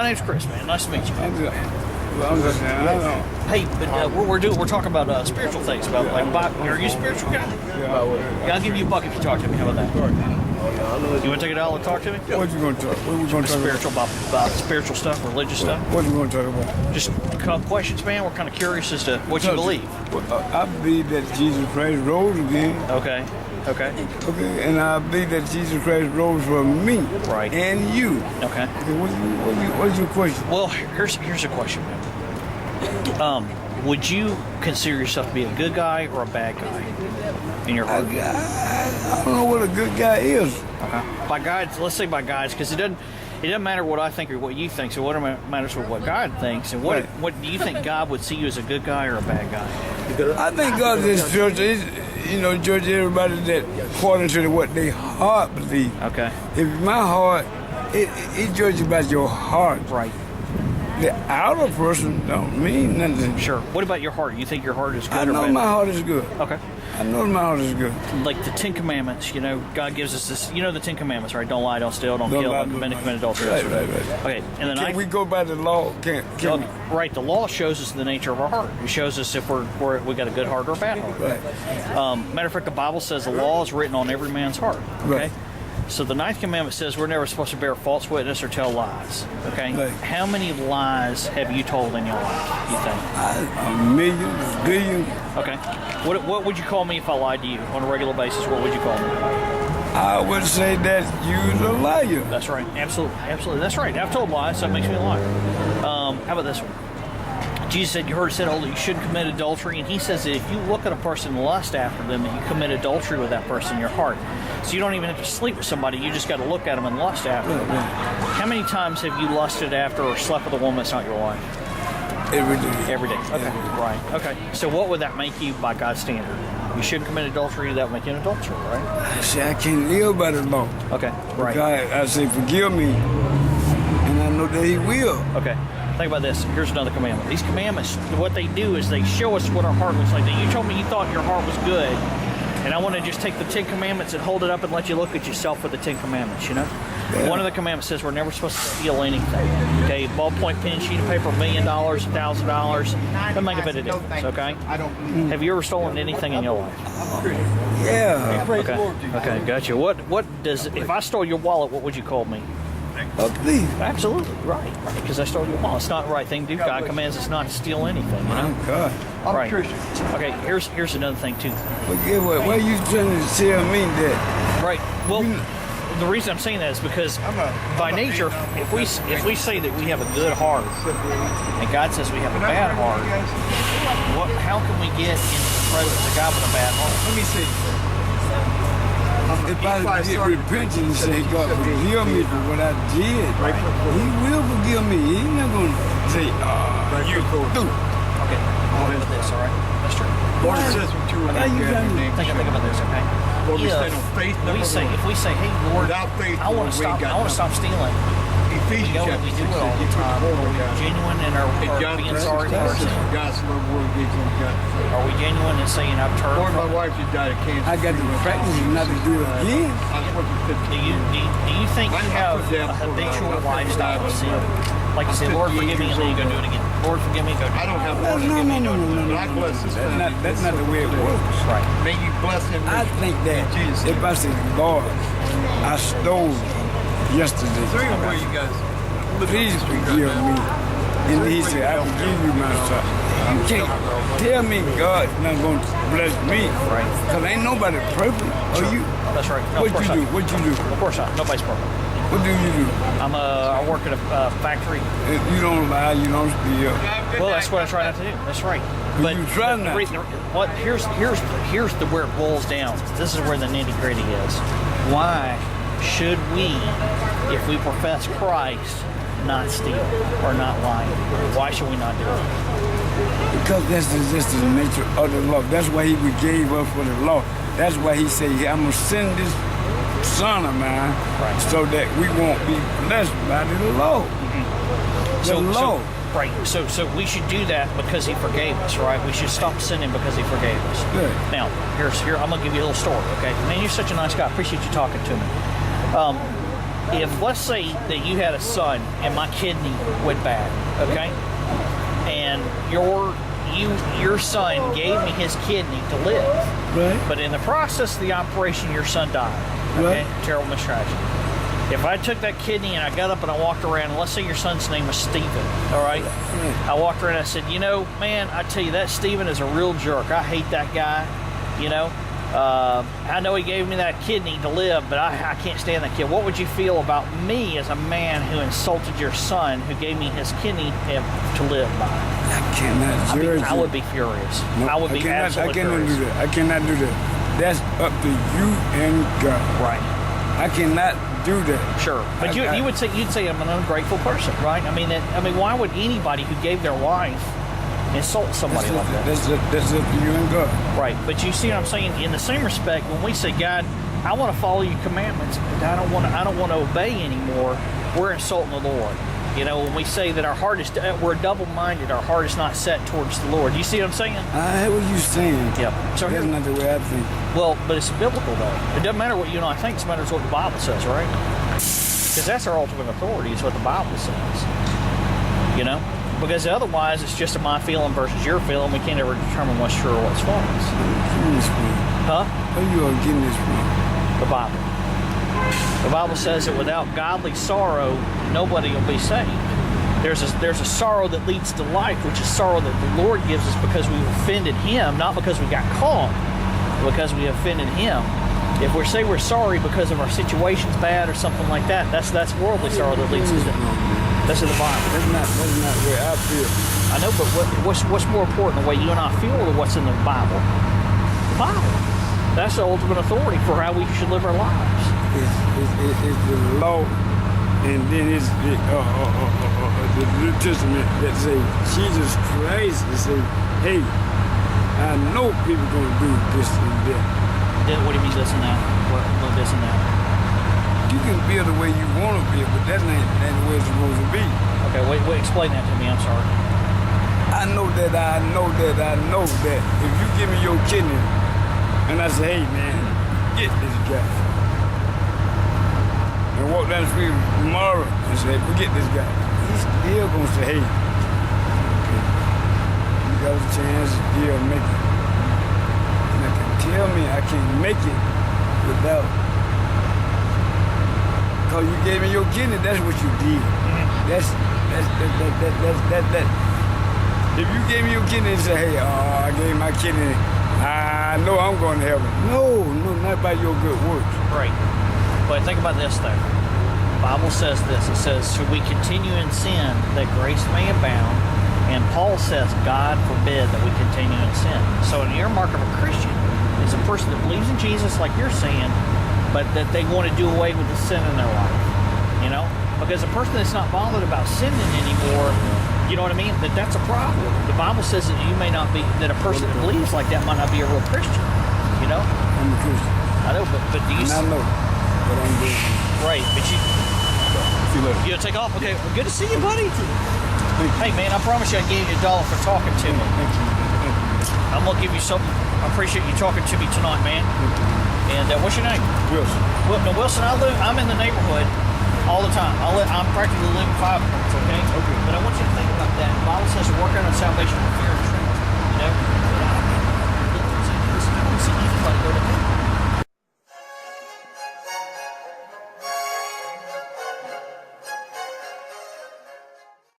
My name's Chris, man. Nice to meet you. I'm just saying, I don't. Hey, but we're talking about spiritual things. About are you a spiritual guy? Yeah, I'll give you a buck if you talk to me. How about that? You want to take $1 and talk to me? What you going to talk? What we going to talk Spiritual about spiritual stuff, religious stuff. What you going to talk about? Just a couple questions, man. We're kind of curious as to what you believe. I believe that Jesus Christ rose again. Okay. Okay, and I believe that Jesus Christ rose for me. Right. And you. Okay. What's your question? Well, here's a question, man. Would you consider yourself to be a good guy or a bad guy in your heart? I don't know what a good guy is. Okay. By guys, let's say by guys, because it doesn't matter what I think or what you think. So what matters is what God thinks. And what do you think God would see you as a good guy or a bad guy? I think God is judge. Judge everybody that according to what their heart believe. Okay. If my heart, it judges about your heart. Right. The outer person don't mean nothing. Sure. What about your heart? You think your heart is good I or know bad? my heart is good. Okay. I know my heart is good. Like the Ten Commandments, God gives us this. You know the Ten Commandments, right? Don't lie, don't steal, don't kill, don't commit adultery. Right. Okay, and then Can we go by the law? Can we? Right, the law shows us the nature of our heart. It shows us if we got a good heart or a bad heart. Right. Matter of fact, the Bible says the law is written on every man's heart. Okay. Right. So the Ninth Commandment says we're never supposed to bear false witness or tell lies. Okay. Right. How many lies have you told in your life? You think? Millions, billions. Okay. What would you call me if I lied to you on a regular basis? What would you call me? I would say that you're a liar. That's right. Absolutely. That's right. I've told lies, so it makes me a liar. How about this one? Jesus said, you heard it said, you shouldn't commit adultery. And he says that if you look at a person and lust after them, that you commit adultery with that person in your heart. So you don't even have to sleep with somebody. You just got to look at them and lust after them. How many times have you lusted after or slept with a woman that's not your wife? Every day. Every day. Okay. Right. Okay. So what would that make you by God's standard? You shouldn't commit adultery. That would make you an adulterer, right? I say I can't live by the law. Okay. Right. God, I say forgive me, and I know that He will. Okay. Think about this. Here's another commandment. These commandments, what they do is they show us what our heart looks like. Now, you told me you thought your heart was good, and I want to just take the Ten Commandments and hold it up and let you look at yourself with the Ten Commandments, Yeah. One of the commandments says we're never supposed to steal anything. Okay, ballpoint pen, sheet of paper, $1 million, $1,000. Doesn't make a bit of difference, okay? Have you ever stolen anything in your life? Yeah. Okay, gotcha. If I stole your wallet, what would you call me? A thief. Absolutely, right. Because I stole your wallet. It's not the right thing to do. God commands us not to steal anything, My God. Right. Okay, here's another thing, too. But get what? Why you trying to tell me that? Right. Well, the reason I'm saying that is because by nature, if we say that we have a good heart, and God says we have a bad heart, how can we get into the presence of God with a bad heart? Let me see. If I get repentance and say, God, forgive me for what I did, He will forgive me. He's not going to say, you do. Okay. Think about this, all right? That's true. Lord, it says when two or more gather in your name. Think about this, okay? Lord, we stand on faith, number one. If we say, hey, Lord, Without faith, I want to we ain't stop. got I want to stop stealing. Ephesians We chapter 6 do it all says the you put time. the Are whole we God. genuine in our being sorry for our sin? God's love world gives them God. Are we genuine in saying I've turned? Lord, my wife just died of cancer. I got to practice not to do it again. I was working 15 Do you think you have a habitual lifestyle of sin? Like you say, Lord, forgive me, and then you go do it again. Lord, forgive me, go do it I again. don't have Lord, No. forgive me. But I bless this family. That's not the way it works. Right. May you bless him. I think that Jesus. if I say, Lord, I stole yesterday. Three of where you guys. Please forgive me. And He said, I forgive you, my son. You can't tell me God's not going to bless me. Right. Because ain't nobody perfect. Or you? That's right. No, What you do? What you do? Of course not. Nobody's perfect. What do you do? I work at a factory. If you don't lie, you don't steal. Well, that's what I try not to do. That's right. But you try not to. Here's where it boils down. This is where the nitty gritty is. Why should we, if we profess Christ, not steal or not lie? Why should we not do it? Because that's just the nature of the law. That's why He gave us for the law. That's why He said, I'm going to send this Son of mine so that we won't be blessed by the law. The law. So we should do that because He forgave us, right? We should stop sinning because He forgave us. Good. Now, here I'm gonna give you a little story, okay? Man, you're such a nice guy. I appreciate you talking to me. if let's say that you had a son and my kidney went bad, okay, and your son gave me his kidney to live, Right. but in the process of the operation, your son died. Okay, Right. terrible mistragedy. If I took that kidney and I got up and I walked around, and let's say your son's name was Stephen, all right? I walked around and I said, you know, man, I tell you, that Stephen is a real jerk. I hate that guy, you know. I know he gave me that kidney to live, but I can't stand that kid. What would you feel about me as a man who insulted your son, who gave me his kidney to live by? I cannot judge I you. would be furious. No, I would be absolutely I cannot furious. do that. I cannot do that. That's up to you and God. Right. I cannot do that. Sure, but you'd say I'm an ungrateful person, right? I mean, why would anybody who gave their life insult somebody like that? That's up to you and God. Right, but you see what I'm saying? In the same respect, when we say, God, I want to follow your commandments, but I don't want to obey anymore, we're insulting the Lord. You know, when we say that our heart is, we're double-minded, our heart is not set towards the Lord. You see what I'm saying? I hear what you're saying. Yep. So That's not the way I think. well, but it's biblical though. It doesn't matter what you and I think; it matters what the Bible says, right? Because that's our ultimate authority. Is what the Bible says. You know, because otherwise it's just a my feeling versus your feeling. We can't ever determine what's true or what's false. Getting this from? Huh? Where you are getting this from? The Bible. The Bible says that without godly sorrow, nobody will be saved. There's a sorrow that leads to life, which is sorrow that the Lord gives us because we've offended Him, not because we got caught, but because we offended Him. If we say we're sorry because of our situation's bad or something like that, that's worldly sorrow that leads to that's in the Bible. That's not the way I feel. I know, but what's more important, the way you and I feel, or what's in the Bible? The Bible. That's the ultimate authority for how we should live our lives. It's the law, and then it's the New Testament that say Jesus Christ and say, hey, I know people gonna do this and that. What do you mean this and that? What this and that? You can feel the way you want to feel, but that's not the way it's supposed to be. Okay, wait, explain that to me. I'm sorry. I know that if you give me your kidney, and I say, hey man, get this guy. And walk down the street tomorrow and say, forget this guy. He's still gonna say, hey, okay, you got a chance to still make it. And I can tell me I can't make it without. Cause you gave me your kidney, that's what you did. That. If you gave me your kidney and say, hey, I gave my kidney, I know I'm going to heaven. No, not by your good works. Right. But think about this, though. The Bible says this. It says, should we continue in sin that grace may abound? And Paul says, God forbid that we continue in sin. So an earmark of a Christian is a person that believes in Jesus, like you're saying, but that they want to do away with the sin in their life. You know? Because a person that's not bothered about sinning anymore, you know what I mean? That's a problem. The Bible says that you may not be, that a person that believes like that might not be a real Christian. You know? I'm a Christian. I know, but do you? And I know what I'm doing. Right, but you. See you later. You gonna take off? Okay, well, good to see you, buddy. Thank you. Hey, man, I promise you I gave you $1 for talking to me. Thank you. I'm gonna give you something. I appreciate you talking to me tonight, man. And what's your name? Wilson. Wilson. I'm in the neighborhood all the time. I'm practically living 5 minutes, okay? Okay. But I want you to think about that. The Bible says to work out on salvation with fear and trembling. You know?